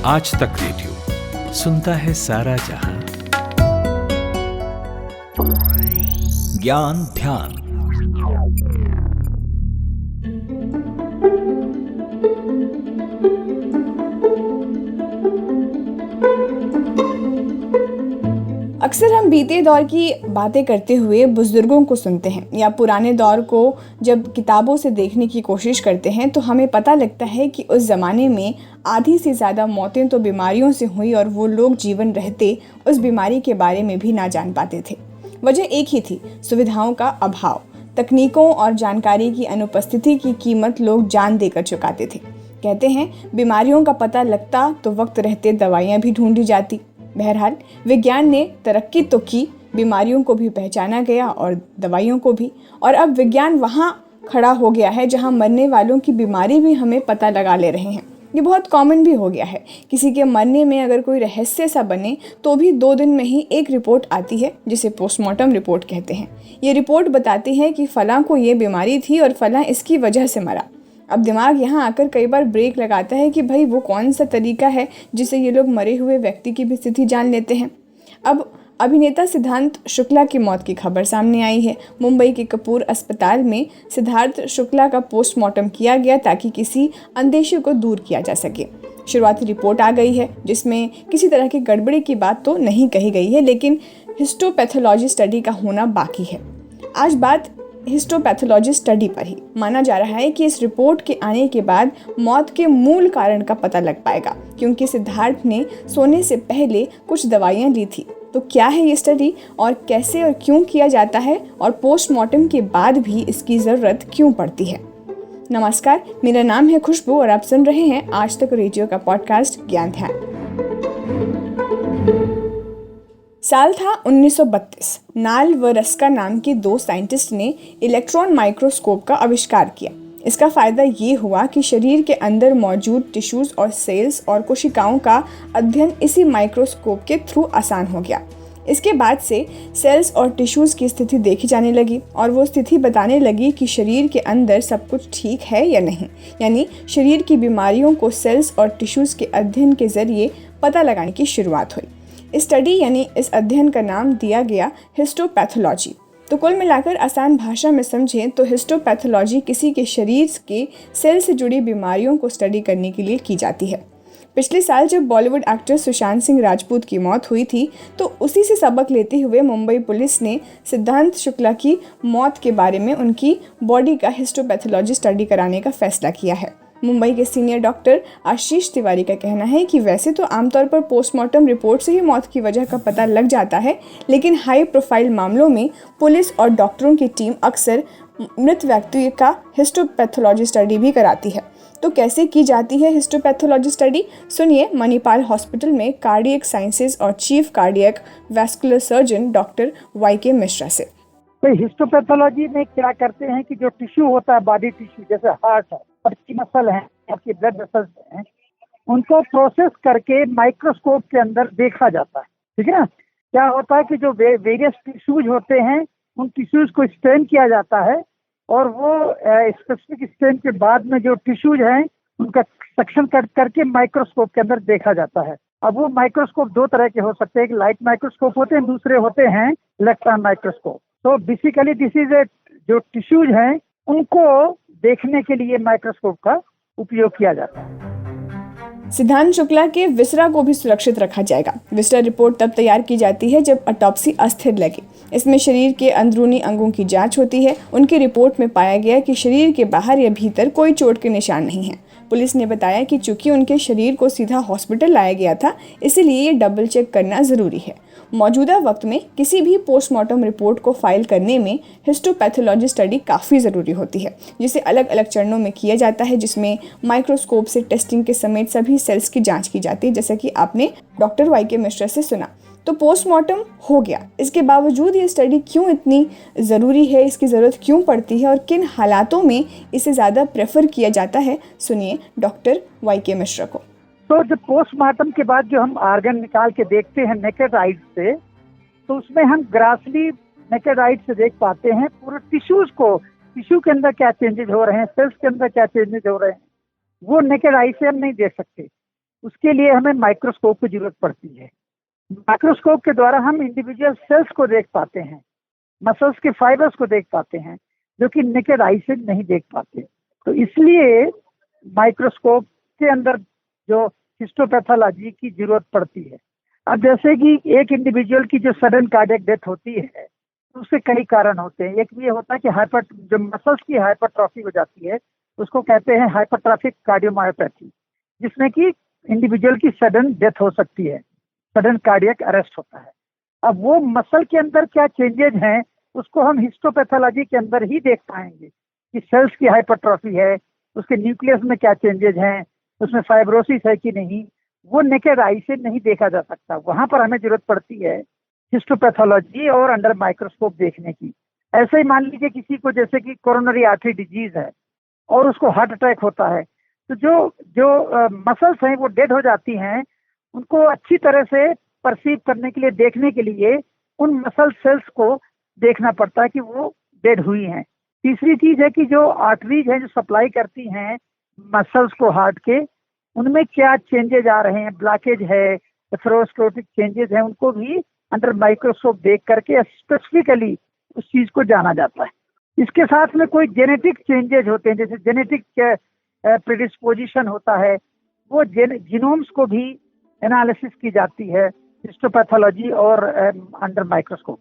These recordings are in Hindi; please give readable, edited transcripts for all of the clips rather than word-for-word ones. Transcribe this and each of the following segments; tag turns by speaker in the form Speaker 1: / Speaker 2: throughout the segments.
Speaker 1: आज तक रेडियो सुनता है सारा जहां। ज्ञान ध्यान।
Speaker 2: अक्सर हम बीते दौर की बातें करते हुए बुजुर्गों को सुनते हैं या पुराने दौर को जब किताबों से देखने की कोशिश करते हैं तो हमें पता लगता है कि उस ज़माने में आधी से ज़्यादा मौतें तो बीमारियों से हुई और वो लोग जीवन रहते उस बीमारी के बारे में भी ना जान पाते थे। वजह एक ही थी, सुविधाओं का अभाव। तकनीकों और जानकारी की अनुपस्थिति की कीमत लोग जान देकर चुकाते थे। कहते हैं बीमारियों का पता लगता तो वक्त रहते दवाइयाँ भी ढूंढी जाती। बहरहाल विज्ञान ने तरक्की तो की, बीमारियों को भी पहचाना गया और दवाइयों को भी। और अब विज्ञान वहाँ खड़ा हो गया है जहाँ मरने वालों की बीमारी भी हमें पता लगा ले रहे हैं। ये बहुत कॉमन भी हो गया है। किसी के मरने में अगर कोई रहस्य सा बने तो भी 2 दिन में ही एक रिपोर्ट आती है जिसे पोस्टमार्टम रिपोर्ट कहते हैं। ये रिपोर्ट बताती है कि फलां को ये बीमारी थी और फलां इसकी वजह से मरा। अब दिमाग यहाँ आकर कई बार ब्रेक लगाता है कि भाई वो कौन सा तरीका है जिससे ये लोग मरे हुए व्यक्ति की भी स्थिति जान लेते हैं। अब अभिनेता सिद्धांत शुक्ला की मौत की खबर सामने आई है। मुंबई के कपूर अस्पताल में सिद्धार्थ शुक्ला का पोस्टमार्टम किया गया ताकि किसी अंदेशे को दूर किया जा सके। शुरुआती रिपोर्ट आ गई है जिसमें किसी तरह की गड़बड़ी की बात तो नहीं कही गई है, लेकिन हिस्टोपैथोलॉजी स्टडी का होना बाकी है। आज बात हिस्टोपैथोलॉजी स्टडी पर ही। माना जा रहा है कि इस रिपोर्ट के आने के बाद मौत के मूल कारण का पता लग पाएगा, क्योंकि सिद्धार्थ ने सोने से पहले कुछ दवाइयां ली थी। तो क्या है ये स्टडी और कैसे और क्यों किया जाता है और पोस्टमार्टम के बाद भी इसकी ज़रूरत क्यों पड़ती है? नमस्कार, मेरा नाम है खुशबू और आप सुन रहे हैं आज तक रेडियो का पॉडकास्ट ज्ञान ध्यान। साल था 1932। नाल व रस्का नाम के 2 साइंटिस्ट ने इलेक्ट्रॉन माइक्रोस्कोप का आविष्कार किया। इसका फ़ायदा ये हुआ कि शरीर के अंदर मौजूद टिश्यूज़ और सेल्स और कोशिकाओं का अध्ययन इसी माइक्रोस्कोप के थ्रू आसान हो गया। इसके बाद से सेल्स और टिश्यूज़ की स्थिति देखी जाने लगी और वो स्थिति बताने लगी कि शरीर के अंदर सब कुछ ठीक है या नहीं। यानी शरीर की बीमारियों को सेल्स और टिश्यूज़ के अध्ययन के ज़रिए पता लगाने की शुरुआत हुई। इस स्टडी यानी इस अध्ययन का नाम दिया गया हिस्टोपैथोलॉजी। तो कुल मिलाकर आसान भाषा में समझें तो हिस्टोपैथोलॉजी किसी के शरीर के सेल से जुड़ी बीमारियों को स्टडी करने के लिए की जाती है। पिछले साल जब बॉलीवुड एक्टर सुशांत सिंह राजपूत की मौत हुई थी तो उसी से सबक लेते हुए मुंबई पुलिस ने सिद्धांत शुक्ला की मौत के बारे में उनकी बॉडी का हिस्टोपैथोलॉजी स्टडी कराने का फैसला किया है। मुंबई के सीनियर डॉक्टर आशीष तिवारी का कहना है कि वैसे तो आमतौर पर पोस्टमार्टम रिपोर्ट से ही मौत की वजह का पता लग जाता है, लेकिन हाई प्रोफाइल मामलों में पुलिस और डॉक्टरों की टीम अक्सर मृत व्यक्ति का हिस्टोपैथोलॉजी स्टडी भी कराती है। तो कैसे की जाती है हिस्टोपैथोलॉजी स्टडी? सुनिए मणिपाल हॉस्पिटल में कार्डियक साइंसेज और chief cardiac vascular surgeon doctor YK Mishra से।
Speaker 3: तो हिस्टोपैथोलॉजी में क्या करते हैं कि जो टिश्यू होता है, बॉडी टिश्यू जैसे हार्ट है, आपकी मसल है, आपकी ब्लड वेसल्स हैं, उनको प्रोसेस करके माइक्रोस्कोप के अंदर देखा जाता है। ठीक है ना? क्या होता है कि जो वेरियस टिश्यूज होते हैं उन टिश्यूज को स्टेन किया जाता है और वो स्पेसिफिक स्टेन के बाद में जो टिश्यूज हैं उनका सेक्शन कट करके माइक्रोस्कोप के अंदर देखा जाता है। अब वो माइक्रोस्कोप 2 तरह के हो सकते हैं, एक लाइट माइक्रोस्कोप होते हैं, दूसरे होते हैं इलेक्ट्रॉन माइक्रोस्कोप। तो बेसिकली दिस इज जो टिश्यूज हैं उनको देखने के लिए माइक्रोस्कोप का उपयोग किया जाता है।
Speaker 2: सिद्धांत शुक्ला के विसरा को भी सुरक्षित रखा जाएगा। विसरा रिपोर्ट तब तैयार की जाती है जब ऑटोप्सी अस्थिर लगे। इसमें शरीर के अंदरूनी अंगों की जांच होती है। उनकी रिपोर्ट में पाया गया कि शरीर के बाहर या भीतर कोई चोट के निशान नहीं है। पुलिस ने बताया कि चूंकि उनके शरीर को सीधा हॉस्पिटल लाया गया था, इसलिए ये डबल चेक करना ज़रूरी है। मौजूदा वक्त में किसी भी पोस्टमार्टम रिपोर्ट को फाइल करने में हिस्टोपैथोलॉजी स्टडी काफ़ी ज़रूरी होती है, जिसे अलग अलग चरणों में किया जाता है, जिसमें माइक्रोस्कोप से टेस्टिंग के समेत सभी सेल्स की जांच की जाती है, जैसा कि आपने डॉक्टर YK मिश्रा से सुना। तो पोस्टमार्टम हो गया, इसके बावजूद ये स्टडी क्यों इतनी ज़रूरी है, इसकी ज़रूरत क्यों पड़ती है और किन हालातों में इसे ज़्यादा प्रेफर किया जाता है, सुनिए डॉक्टर YK मिश्रा को।
Speaker 3: तो जब पोस्टमार्टम के बाद जो हम आर्गन निकाल के देखते हैं नेकेड आइज से, तो उसमें हम ग्रासली नेकेड आइज से देख पाते हैं पूरे टिश्यूज को, टिश्यू के अंदर क्या चेंजेस हो रहे हैं, सेल्स के अंदर क्या चेंजेस हो रहे हैं, वो नेकेड आई से हम नहीं देख सकते। उसके लिए हमें माइक्रोस्कोप की जरूरत पड़ती है। माइक्रोस्कोप के द्वारा हम इंडिविजुअल सेल्स को देख पाते हैं, मसल्स के फाइबर्स को देख पाते हैं, जो कि नेकेड आई से नहीं देख पाते। तो इसलिए माइक्रोस्कोप के अंदर जो हिस्टोपैथोलॉजी की जरूरत पड़ती है। अब जैसे कि एक इंडिविजुअल की जो सडन कार्डियक डेथ होती है, उससे कई कारण होते हैं। एक ये होता है कि जो मसल्स की हाइपरट्रॉफी हो जाती है, उसको कहते हैं हाइपरट्रॉफिक कार्डियोमायोपैथी, जिसमें कि इंडिविजुअल की सडन डेथ हो सकती है, सडन कार्डियक अरेस्ट होता है। अब वो मसल के अंदर क्या चेंजेज हैं, उसको हम हिस्टोपैथोलॉजी के अंदर ही देख पाएंगे कि सेल्स की हाइपरट्रॉफी है, उसके न्यूक्लियस में क्या चेंजेज हैं, उसमें फाइब्रोसिस है कि नहीं, वो नेकेड आई से नहीं देखा जा सकता। वहां पर हमें जरूरत पड़ती है हिस्टोपैथोलॉजी और अंडर माइक्रोस्कोप देखने की। ऐसे ही मान लीजिए किसी को जैसे कि कोरोनरी आर्टरी डिजीज है और उसको हार्ट अटैक होता है, तो जो मसल्स हैं वो डेड हो जाती हैं, उनको अच्छी तरह से परसीव करने के लिए, देखने के लिए उन मसल सेल्स को देखना पड़ता है कि वो डेड हुई हैं। तीसरी चीज है कि जो आर्टरीज हैं जो सप्लाई करती हैं मसल्स को हार्ट के, उनमें क्या चेंजेज आ रहे हैं, ब्लॉकेज है, एथेरोस्क्लेरोटिक चेंजेस हैं, उनको भी अंडर माइक्रोस्कोप देख करके स्पेसिफिकली उस चीज को जाना जाता है। इसके साथ में कोई जेनेटिक चेंजेस होते हैं, जैसे जेनेटिक प्रेडिस्पोजिशन होता है, वो जीनोम्स को भी एनालिसिस की जाती है हिस्टोपैथोलॉजी और अंडर माइक्रोस्कोप।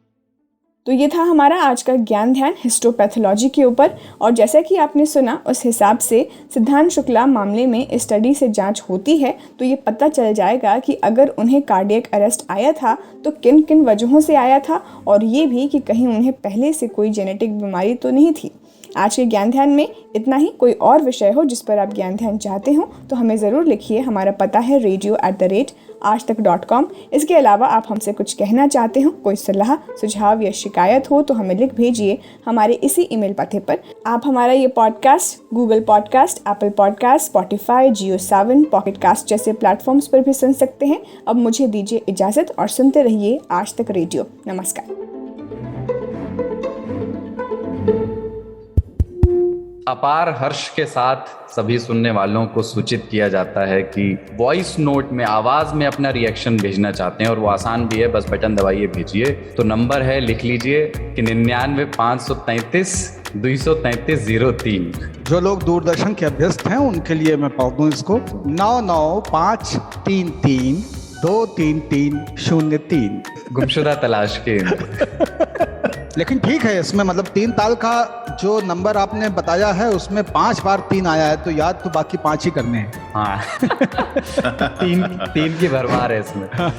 Speaker 2: तो ये था हमारा आज का ज्ञान ध्यान हिस्टोपैथोलॉजी के ऊपर। और जैसा कि आपने सुना, उस हिसाब से सिद्धांत शुक्ला मामले में इस स्टडी से जांच होती है तो ये पता चल जाएगा कि अगर उन्हें कार्डियक अरेस्ट आया था तो किन किन वजहों से आया था, और ये भी कि कहीं उन्हें पहले से कोई जेनेटिक बीमारी तो नहीं थी। आज के ज्ञान ध्यान में इतना ही। कोई और विषय हो जिस पर आप ज्ञान ध्यान चाहते हो तो हमें ज़रूर लिखिए। हमारा पता है radio@aajtak.com। इसके अलावा आप हमसे कुछ कहना चाहते हो, कोई सलाह सुझाव या शिकायत हो तो हमें लिख भेजिए हमारे इसी ईमेल पते पर। आप हमारा ये podcast Google podcast, Apple podcast, Spotify, Jio Saavn, Pocket Cast जैसे प्लेटफॉर्म्स पर भी सुन सकते हैं। अब मुझे दीजिए इजाज़त और सुनते रहिए आज तक रेडियो। नमस्कार।
Speaker 4: अपार हर्ष के साथ सभी सुनने वालों को सूचित किया जाता है कि वॉइस नोट में, आवाज में अपना रिएक्शन भेजना चाहते हैं, और वो आसान भी है, बस बटन दबाइए भेजिए। तो नंबर है, लिख लीजिए कि 99-533-233-03।
Speaker 5: जो लोग दूरदर्शन के अभ्यस्त हैं उनके लिए मैं पढ़ दूं इसको, 99-533-233-03।
Speaker 4: गुमशुदा तलाश के
Speaker 5: लेकिन ठीक है, इसमें मतलब 3 ताल का जो नंबर आपने बताया है उसमें 5 बार 3 आया है, तो याद तो बाकी 5 ही करने हैं।
Speaker 4: हाँ तीन की भरमार है इसमें।
Speaker 6: हाँ,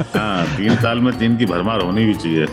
Speaker 6: 3 साल में 3 की भरमार होनी भी चाहिए।